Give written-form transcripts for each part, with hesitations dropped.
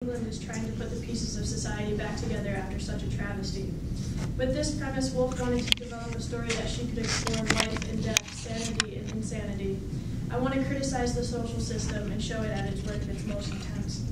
England is trying to put the pieces of society back together after such a travesty. With this premise, Woolf wanted to develop a story that she could explore life and death, sanity and insanity. I want to criticize the social system and show it at its work its most intense.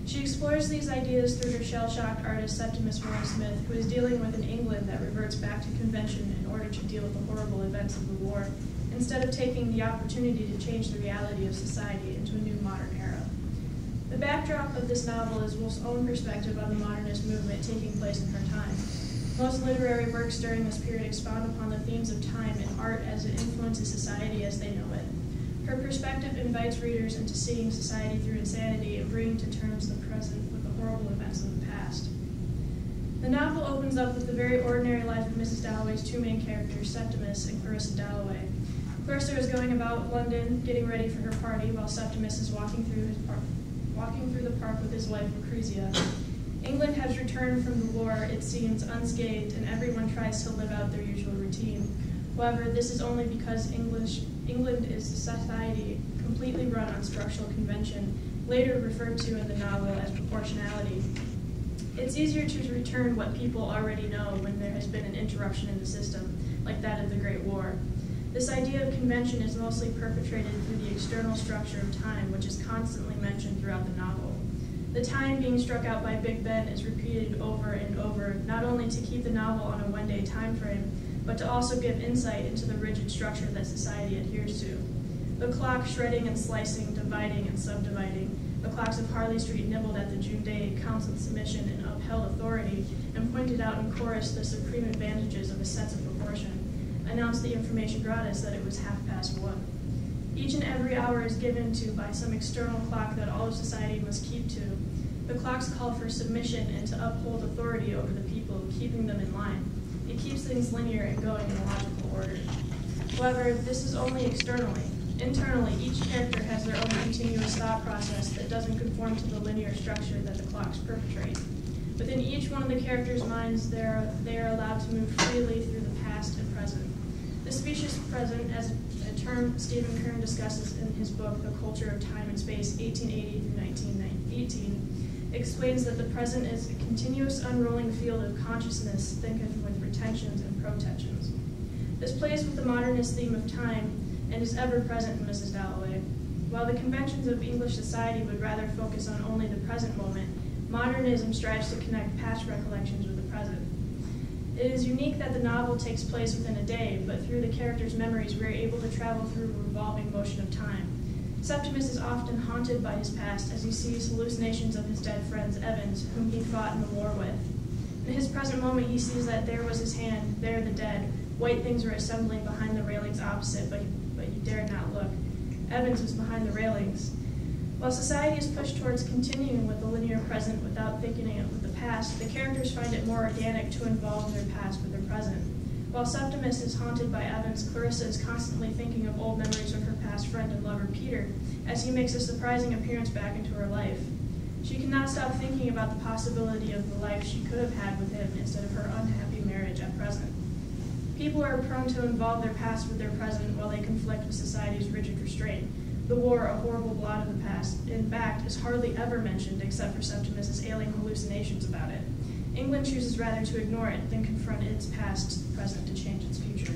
She explores these ideas through her shell-shocked artist Septimus Warren Smith, who is dealing with an England that reverts back to convention in order to deal with the horrible events of the war, instead of taking the opportunity to change the reality of society into a new modern era. The backdrop of this novel is Woolf's own perspective on the modernist movement taking place in her time. Most literary works during this period expound upon the themes of time and art as it influences society as they know it. Her perspective invites readers into seeing society through insanity and bringing to terms the present with the horrible events of the past. The novel opens up with the very ordinary life of Mrs. Dalloway's two main characters, Septimus and Clarissa Dalloway. Clarissa is going about London, getting ready for her party, while Septimus is walking through the park with his wife, Lucrezia. England has returned from the war, it seems, unscathed, and everyone tries to live out their usual routine. However, this is only because England is a society completely run on structural convention, later referred to in the novel as proportionality. It's easier to return what people already know when there has been an interruption in the system, like that of the Great War. This idea of convention is mostly perpetrated through the external structure of time, which is constantly mentioned throughout the novel. The time being struck out by Big Ben is repeated over and over, not only to keep the novel on a one-day time frame, but to also give insight into the rigid structure that society adheres to. The clock shredding and slicing, dividing and subdividing. The clocks of Harley Street nibbled at the June date, counseled submission and upheld authority, and pointed out in chorus the supreme advantages of a sense of proportion. Announced the information gratis that it was 1:30. Each and every hour is given to by some external clock that all of society must keep to. The clocks call for submission and to uphold authority over the people, keeping them in line. It keeps things linear and going in a logical order. However, this is only externally. Internally, each character has their own continuous thought process that doesn't conform to the linear structure that the clocks perpetrate. Within each one of the characters' minds, they are allowed to move freely through the past and present. The specious present, as a term Stephen Kern discusses in his book, The Culture of Time and Space, 1880 through 1918, explains that the present is a continuous unrolling field of consciousness thickened with retentions and protensions. This plays with the modernist theme of time and is ever present in Mrs. Dalloway. While the conventions of English society would rather focus on only the present moment, modernism strives to connect past recollections with the present. It is unique that the novel takes place within a day, but through the characters' memories we are able to travel through a revolving motion of time. Septimus is often haunted by his past as he sees hallucinations of his dead friends, Evans, whom he fought in the war with. In his present moment he sees that there was his hand, there the dead. White things were assembling behind the railings opposite, but he dared not look. Evans was behind the railings. While society is pushed towards continuing with the linear present without thickening it with the past, the characters find it more organic to involve their past with their present. While Septimus is haunted by Evans, Clarissa is constantly thinking of old memories of her past friend and lover, Peter, as he makes a surprising appearance back into her life. She cannot stop thinking about the possibility of the life she could have had with him instead of her unhappy marriage at present. People are prone to involve their past with their present while they conflict with society's rigid restraint. The war, a horrible blot of the past, in fact, is hardly ever mentioned except for Septimus's alien hallucinations about it. England chooses rather to ignore it than confront its past present to change its future.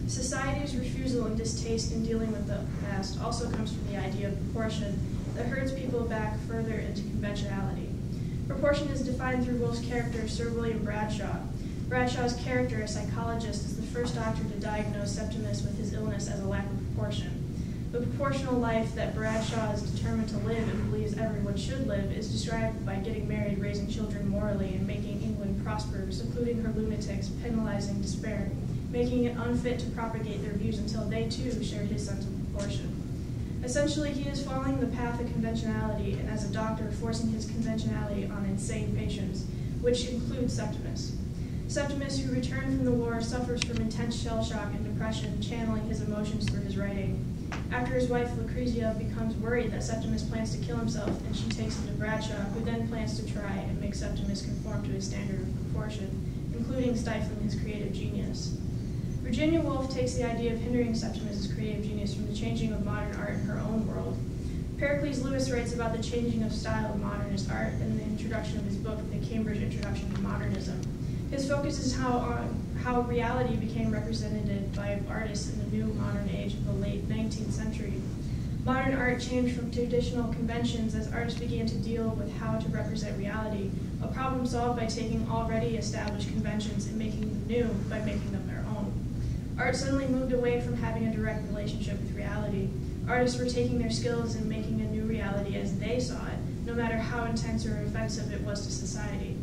Society's refusal and distaste in dealing with the past also comes from the idea of proportion that herds people back further into conventionality. Proportion is defined through Woolf's character, Sir William Bradshaw. Bradshaw's character, a psychologist, is the first doctor to diagnose Septimus with his illness as a lack of proportion. The proportional life that Bradshaw is determined to live and believes everyone should live is described by getting married, raising children morally, and making England prosper, secluding her lunatics, penalizing despair, making it unfit to propagate their views until they too shared his sense of proportion. Essentially, he is following the path of conventionality and as a doctor forcing his conventionality on insane patients, which includes Septimus. Septimus, who returned from the war, suffers from intense shell shock and depression, channeling his emotions through his writing. After his wife, Lucrezia, becomes worried that Septimus plans to kill himself, and she takes him to Bradshaw, who then plans to try and make Septimus conform to his standard of proportion, including stifling his creative genius. Virginia Woolf takes the idea of hindering Septimus's creative genius from the changing of modern art in her own world. Pericles Lewis writes about the changing of style of modernist art in the introduction of his book, The Cambridge Introduction to Modernism. His focus is how reality became represented by artists in the new modern age of the late 19th century. Modern art changed from traditional conventions as artists began to deal with how to represent reality, a problem solved by taking already established conventions and making them new by making them their own. Art suddenly moved away from having a direct relationship with reality. Artists were taking their skills and making a new reality as they saw it, no matter how intense or offensive it was to society.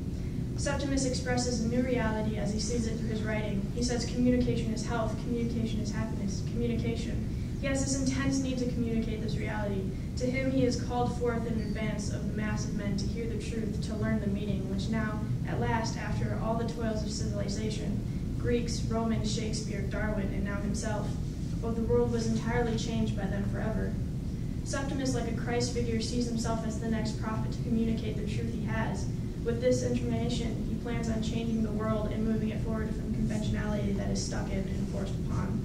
Septimus expresses a new reality as he sees it through his writing. He says communication is health, communication is happiness, communication. He has this intense need to communicate this reality. To him, he is called forth in advance of the mass of men to hear the truth, to learn the meaning, which now, at last, after all the toils of civilization, Greeks, Romans, Shakespeare, Darwin, and now himself, well, the world was entirely changed by them forever. Septimus, like a Christ figure, sees himself as the next prophet to communicate the truth he has. With this information, he plans on changing the world and moving it forward from conventionality that is stuck in and forced upon.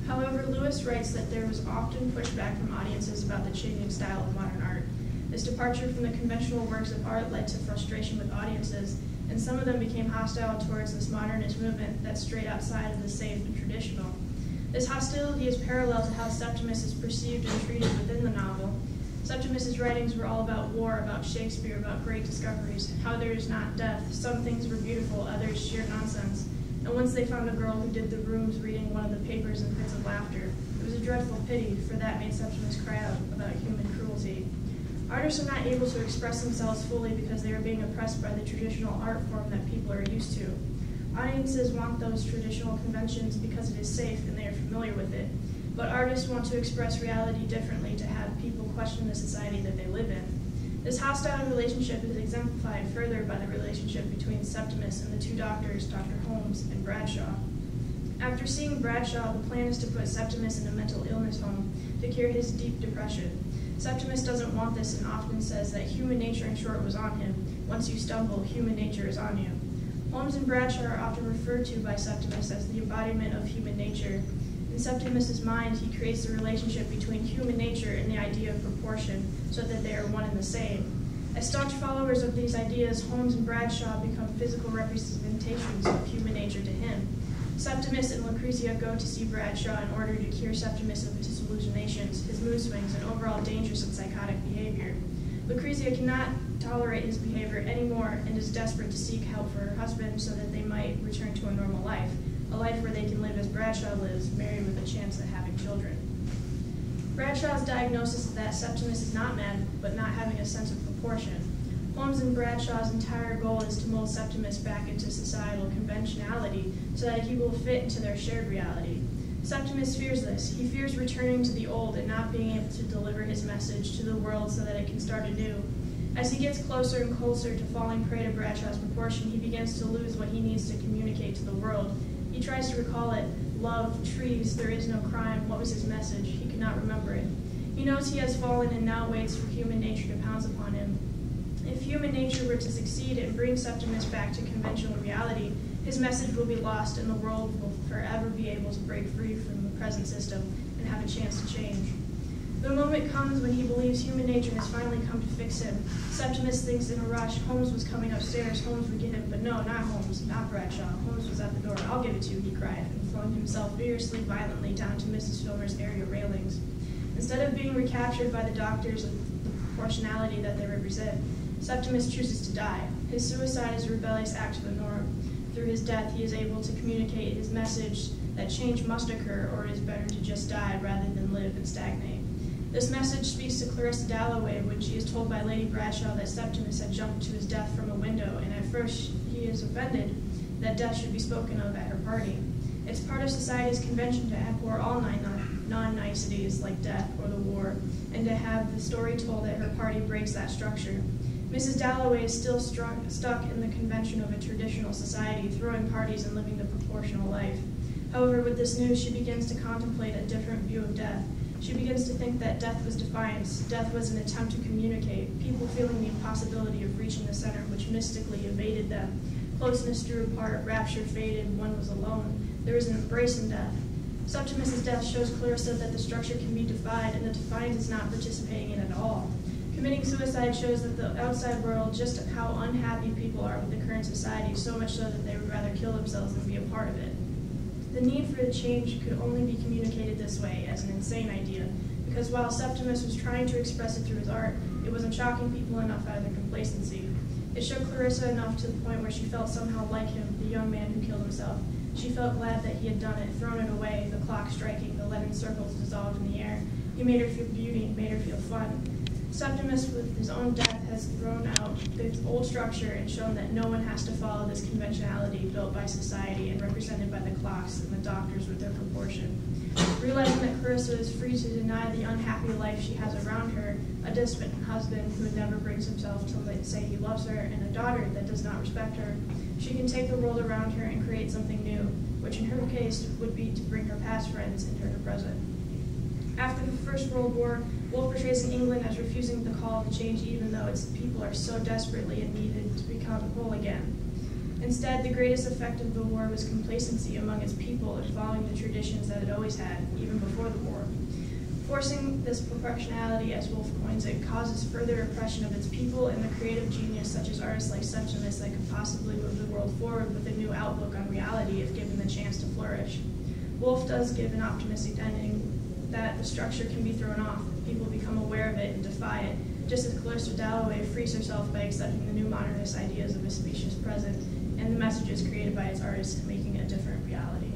However, Lewis writes that there was often pushback from audiences about the changing style of modern art. This departure from the conventional works of art led to frustration with audiences, and some of them became hostile towards this modernist movement that strayed outside of the safe and traditional. This hostility is parallel to how Septimus is perceived and treated within the novel. Septimus's writings were all about war, about Shakespeare, about great discoveries, how there is not death. Some things were beautiful, others sheer nonsense. And once they found a girl who did the rooms reading one of the papers in fits of laughter. It was a dreadful pity, for that made Septimus cry out about human cruelty. Artists are not able to express themselves fully because they are being oppressed by the traditional art form that people are used to. Audiences want those traditional conventions because it is safe and they are familiar with it. But artists want to express reality differently, to have people question the society that they live in. This hostile relationship is exemplified further by the relationship between Septimus and the two doctors, Dr. Holmes and Bradshaw. After seeing Bradshaw, the plan is to put Septimus in a mental illness home to cure his deep depression. Septimus doesn't want this and often says that human nature, in short, was on him. Once you stumble, human nature is on you. Holmes and Bradshaw are often referred to by Septimus as the embodiment of human nature. In Septimus's mind, he creates the relationship between human nature and the idea of proportion, so that they are one and the same. As staunch followers of these ideas, Holmes and Bradshaw become physical representations of human nature to him. Septimus and Lucrezia go to see Bradshaw in order to cure Septimus of his hallucinations, his mood swings, and overall dangerous and psychotic behavior. Lucrezia cannot tolerate his behavior anymore and is desperate to seek help for her husband so that they might return to a normal life, a life where they can live as Bradshaw lives, married with a chance at having children. Bradshaw's diagnosis is that Septimus is not mad, but not having a sense of proportion. Holmes and Bradshaw's entire goal is to mold Septimus back into societal conventionality so that he will fit into their shared reality. Septimus fears this. He fears returning to the old and not being able to deliver his message to the world so that it can start anew. As he gets closer and closer to falling prey to Bradshaw's proportion, he begins to lose what he needs to communicate to the world. He tries to recall it. Love, trees, there is no crime. What was his message? He could not remember it. He knows he has fallen and now waits for human nature to pounce upon him. If human nature were to succeed and bring Septimus back to conventional reality, his message will be lost and the world will forever be able to break free from the present system and have a chance to change. The moment comes when he believes human nature has finally come to fix him. Septimus thinks in a rush Holmes was coming upstairs, Holmes would get him, but no, not Holmes, not Bradshaw. Holmes was at the door. I'll give it to you, he cried, and flung himself vigorously, violently down to Mrs. Filmer's area railings. Instead of being recaptured by the doctors of the proportionality that they represent, Septimus chooses to die. His suicide is a rebellious act to the norm. Through his death, he is able to communicate his message that change must occur, or it is better to just die rather than live and stagnate. This message speaks to Clarissa Dalloway when she is told by Lady Bradshaw that Septimus had jumped to his death from a window, and at first he is offended that death should be spoken of at her party. It's part of society's convention to abhor all non-niceties like death or the war, and to have the story told at her party breaks that structure. Mrs. Dalloway is still stuck in the convention of a traditional society, throwing parties and living the proportional life. However, with this news, she begins to contemplate a different view of death. She begins to think that death was defiance. Death was an attempt to communicate, people feeling the impossibility of reaching the center which mystically evaded them. Closeness drew apart, rapture faded, one was alone. There is an embrace in death. Septimus's death shows Clarissa that the structure can be defied and that defiance is not participating in it at all. Committing suicide shows that the outside world just how unhappy people are with the current society, so much so that they would rather kill themselves than be a part of it. The need for the change could only be communicated this way, as an insane idea, because while Septimus was trying to express it through his art, it wasn't shocking people enough out of their complacency. It shook Clarissa enough to the point where she felt somehow like him, the young man who killed himself. She felt glad that he had done it, thrown it away, the clock striking, the leaden circles dissolved in the air. He made her feel beauty, made her feel fun. Septimus, with his own death, has thrown out the old structure and shown that no one has to follow this conventionality built by society and represented by the clocks and the doctors with their proportion. Realizing that Clarissa is free to deny the unhappy life she has around her, a distant husband who never brings himself to say he loves her, and a daughter that does not respect her, she can take the world around her and create something new, which in her case would be to bring her past friends into her present. After the First World War, Woolf portrays England as refusing the call to change even though its people are so desperately in need to become whole again. Instead, the greatest effect of the war was complacency among its people in following the traditions that it always had, even before the war. Forcing this proportionality, as Woolf coins it, causes further oppression of its people and the creative genius such as artists like Septimus that could possibly move the world forward with a new outlook on reality if given the chance to flourish. Woolf does give an optimistic ending that the structure can be thrown off, people become aware of it and defy it, just as Clarissa Dalloway frees herself by accepting the new modernist ideas of a specious present and the messages created by its artists and making it a different reality.